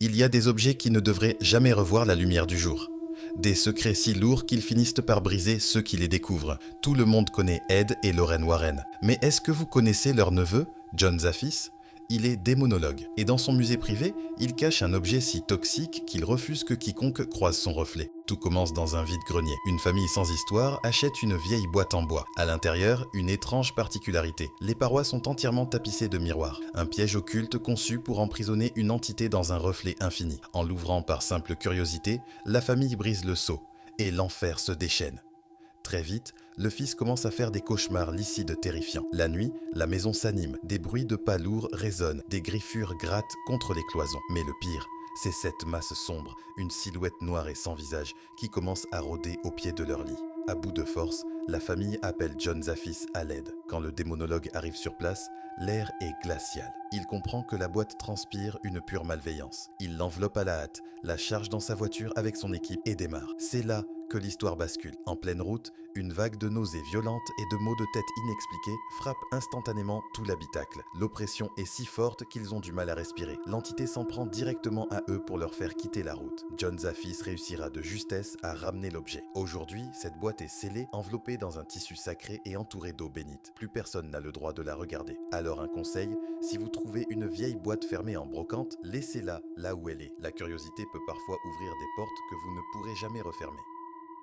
Il y a des objets qui ne devraient jamais revoir la lumière du jour. Des secrets si lourds qu'ils finissent par briser ceux qui les découvrent. Tout le monde connaît Ed et Lorraine Warren. Mais est-ce que vous connaissez leur neveu, John Zaffis? Il est démonologue, et dans son musée privé, il cache un objet si toxique qu'il refuse que quiconque croise son reflet. Tout commence dans un vide-grenier. Une famille sans histoire achète une vieille boîte en bois. À l'intérieur, une étrange particularité. Les parois sont entièrement tapissées de miroirs. Un piège occulte conçu pour emprisonner une entité dans un reflet infini. En l'ouvrant par simple curiosité, la famille brise le sceau, et l'enfer se déchaîne. Très vite, le fils commence à faire des cauchemars lucides terrifiants. La nuit, la maison s'anime, des bruits de pas lourds résonnent, des griffures grattent contre les cloisons. Mais le pire, c'est cette masse sombre, une silhouette noire et sans visage, qui commence à rôder au pied de leur lit. À bout de force, la famille appelle John Zaffis à l'aide. Quand le démonologue arrive sur place, l'air est glacial. Il comprend que la boîte transpire une pure malveillance. Il l'enveloppe à la hâte, la charge dans sa voiture avec son équipe et démarre. C'est là que l'histoire bascule. En pleine route, une vague de nausées violentes et de maux de tête inexpliqués frappe instantanément tout l'habitacle. L'oppression est si forte qu'ils ont du mal à respirer. L'entité s'en prend directement à eux pour leur faire quitter la route. John Zaffis réussira de justesse à ramener l'objet. Aujourd'hui, cette boîte est scellée, enveloppée dans un tissu sacré et entourée d'eau bénite. Plus personne n'a le droit de la regarder. Alors un conseil, si vous trouvez une vieille boîte fermée en brocante, laissez-la là où elle est. La curiosité peut parfois ouvrir des portes que vous ne pourrez jamais refermer.